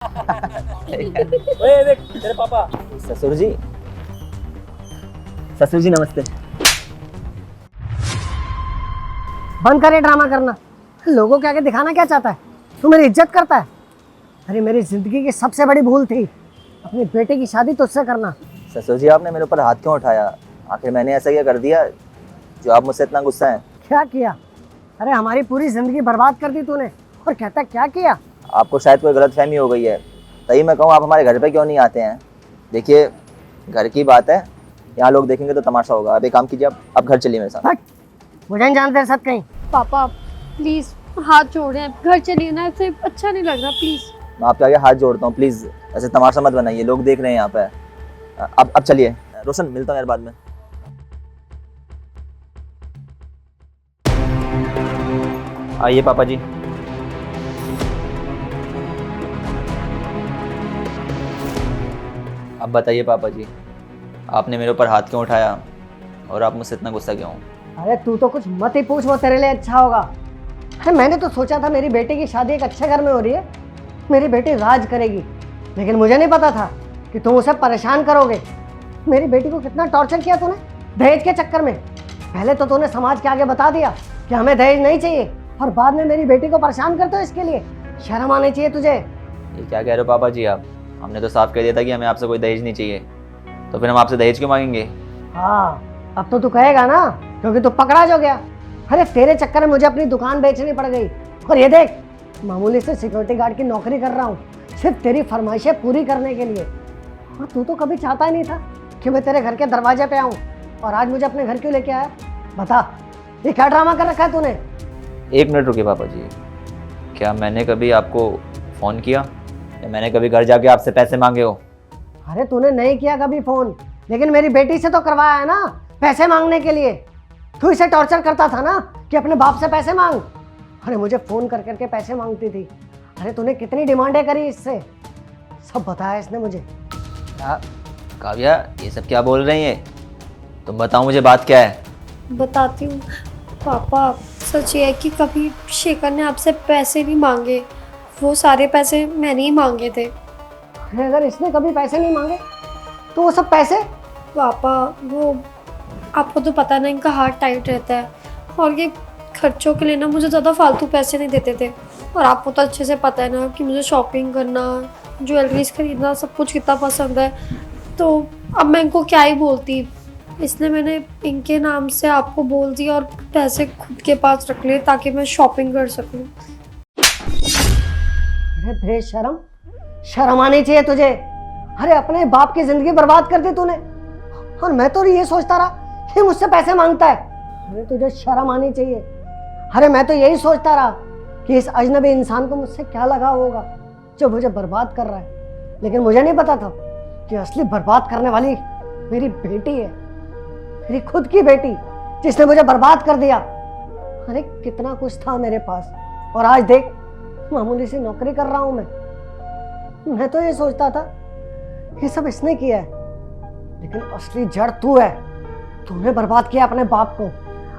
ओए देख तेरे पापा। ससुर जी, ससुर जी नमस्ते। बंद करे ड्रामा करना। लोगों के आगे दिखाना क्या चाहता है? तू मेरी इज्जत करता है? अरे मेरी जिंदगी की सबसे बड़ी भूल थी अपनी बेटे की शादी तुझसे करना। ससुर जी आपने मेरे ऊपर हाथ क्यों उठाया? आखिर मैंने ऐसा क्या कर दिया जो आप मुझसे इतना गुस्सा हैं? क्या किया? अरे हमारी पूरी जिंदगी बर्बाद कर दी तूने, और कहता क्या किया? आपको शायद कोई गलतफहमी हो गई है, तभी मैं कहूँ आप हमारे घर पे क्यों नहीं आते हैं? देखिए घर की बात है, यहाँ लोग देखेंगे तो तमाशा होगा। आप एक काम कीजिए, आप घर चलिए मेरे साथ। हट, मुझे नहीं जानते साथ कहीं। पापा प्लीज हाथ जोड़े, आप घर चलिए ना, ऐसे अच्छा नहीं लग रहा प्लीज। मैं आपके आगे हाथ जोड़ता हूँ, प्लीज़ ऐसे तमाशा मत बनाइए, लोग देख रहे हैं यहाँ पे। अब चलिए। रोशन मिलता हूँ यार बाद में। आइए पापा जी। अब बताइए पापा जी, आपने मेरे ऊपर हाथ क्यों उठाया और आप मुझसे इतना गुस्सा क्यों? अरे तू तो कुछ मत ही पूछ, वो तेरे लिए अच्छा होगा। अरे मैंने तो सोचा था मेरी बेटी की शादी एक अच्छे घर में हो रही है, मेरी बेटी राज करेगी, लेकिन मुझे नहीं पता था कि तुम उसे परेशान करोगे। मेरी बेटी को कितना टॉर्चर किया तूने दहेज के चक्कर में। पहले तो तूने समाज के आगे बता दिया कि हमें दहेज नहीं चाहिए, और बाद में मेरी बेटी को परेशान करते हो इसके लिए। शर्म आनी चाहिए तुझे। ये क्या कह रहे हो पापा जी आप? हमने तो साफ कह दिया था कि हमें आपसे कोई दहेज नहीं चाहिए, तो फिर हम आपसे दहेज क्यों मांगेंगे? हाँ अब तो तू कहेगा ना, क्योंकि तू पकड़ा जो गया। अरे तेरे चक्कर में मुझे अपनी दुकान बेचनी पड़ गई, और ये देख मामूली से सिक्योरिटी गार्ड की नौकरी कर रहा हूँ, सिर्फ तेरी फरमाइशें पूरी करने के लिए। और तू तो कभी चाहता ही नहीं था कि मैं तेरे घर के दरवाजे पे आऊँ, और आज मुझे अपने घर क्यों लेके आया? बता, ये क्या ड्रामा कर रखा है तूने? एक मिनट रुकिए पापा जी, क्या मैंने कभी आपको फ़ोन किया या मैंने कभी घर जाके आपसे पैसे मांगे हो? अरे तूने नहीं किया कभी फोन, लेकिन मेरी बेटी से तो करवाया है ना पैसे मांगने के लिए। तू इसे टॉर्चर करता था ना कि अपने बाप से पैसे मांग। अरे मुझे फोन कर करके पैसे मांगती थी। अरे तूने कितनी डिमांडें करी इससे, सब बताया इसने मुझे। क्या काव्या, ये सब क्या बोल रही हैं? तुम बताओ मुझे बात क्या है? बताती हूँ पापा, सच ये है कि कभी शेखर ने आपसे पैसे नहीं मांगे, वो सारे पैसे मैंने ही मांगे थे। अरे अगर इसने कभी पैसे नहीं मांगे तो वो सब पैसे? पापा वो आपको तो पता ना, इनका हाथ टाइट रहता है, और ये खर्चों के लिए ना मुझे ज़्यादा फालतू पैसे नहीं देते थे। और आपको तो अच्छे से पता है ना कि मुझे शॉपिंग करना, ज्वेलरीज खरीदना, सब कुछ कितना पसंद है। तो अब मैं इनको क्या ही बोलती, इसलिए मैंने इनके नाम से आपको बोल दिया और पैसे खुद के पास रख लिए ताकि मैं शॉपिंग कर सकूं। अरे बेशरम, शर्म आनी चाहिए तुझे। अरे अपने बाप की जिंदगी बर्बाद कर दी तूने, और मैं तो ये सोचता रहा कि मुझसे पैसे मांगता है। अरे तुझे शर्म आनी चाहिए। अरे मैं तो यही सोचता रहा कि इस अजनबी इंसान को मुझसे क्या लगा होगा जो मुझे बर्बाद कर रहा है, लेकिन मुझे नहीं पता था कि असली बर्बाद करने वाली मेरी बेटी है, मेरी खुद की बेटी, जिसने मुझे बर्बाद कर दिया। अरे कितना कुछ था मेरे पास, और आज देख मामूली सी नौकरी कर रहा हूं मैं तो ये सोचता था ये सब इसने किया है, लेकिन असली जड़ तू है। तूने बर्बाद किया अपने बाप को।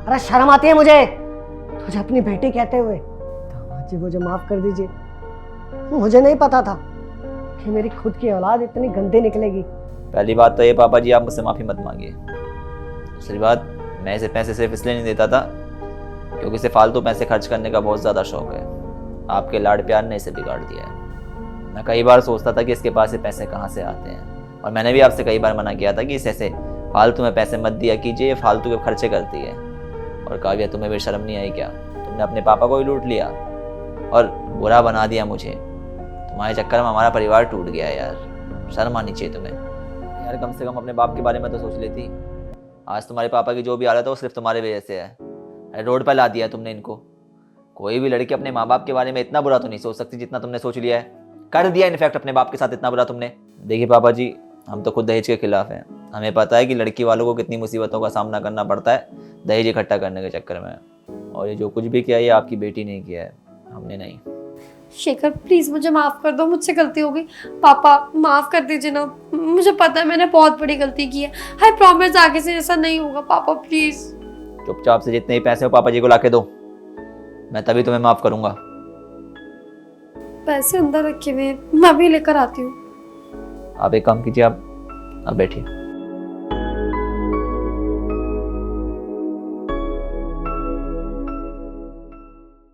अरे शर्म आती है मुझे तुझे अपनी बेटी कहते हुए। दामाद जी मुझे माफ कर दीजिए, मुझे नहीं पता था कि मेरी खुद की औलाद इतनी गंदी निकलेगी। पहली बात तो ये पापा जी, आप मुझसे माफ़ी मत मांगिए। दूसरी बात, मैं इसे पैसे सिर्फ इसलिए नहीं देता था क्योंकि इसे फालतू पैसे खर्च करने का बहुत ज़्यादा शौक है। आपके लाड प्यार ने इसे बिगाड़ दिया है। मैं कई बार सोचता था कि इसके पास ये पैसे कहाँ से आते हैं, और मैंने भी आपसे कई बार मना किया था कि इसे ऐसे फालतू में पैसे मत दिया कीजिए, ये फालतू के खर्चे करती है। और काव्या, तुम्हें भी शर्म नहीं आई क्या? तुमने अपने पापा को ही लूट लिया और बुरा बना दिया मुझे। तुम्हारे चक्कर में हमारा परिवार टूट गया है यार, शर्म आनी चाहिए तुम्हें यार। कम से कम अपने बाप के बारे में तो सोच लेती। आज तुम्हारे पापा की जो भी हालत है वो सिर्फ तुम्हारे वजह से है। अरे रोड पर ला दिया तुमने इनको। कोई भी लड़की अपने माँ बाप के बारे में इतना बुरा तो नहीं सोच सकती जितना तुमने सोच लिया है, कर दिया इनफैक्ट अपने बाप के साथ इतना बुरा तुमने। देखिए पापा जी, हम तो खुद दहेज के खिलाफ हैं। हमें पता है कि लड़की वालों को कितनी मुसीबतों का सामना करना पड़ता है दहेज इकट्ठा करने के चक्कर में, और ये जो कुछ भी किया ये आपकी बेटी ने किया है, हमने नहीं। शेखर प्लीज मुझे माफ कर दो, मुझसे गलती हो गई। पापा माफ कर दीजिए ना, मुझे पता है मैंने बहुत बड़ी गलती की है। आई प्रॉमिस आगे से ऐसा नहीं होगा पापा, प्लीज। चुपचाप से जितने ही पैसे हो पापा जी को लाके दो, मैं तभी तुम्हें माफ करूंगा। पैसे अंदर रखे हुए हैं, मैं भी लेकर आती हूँ। आप एक काम कीजिए, आप बैठिए।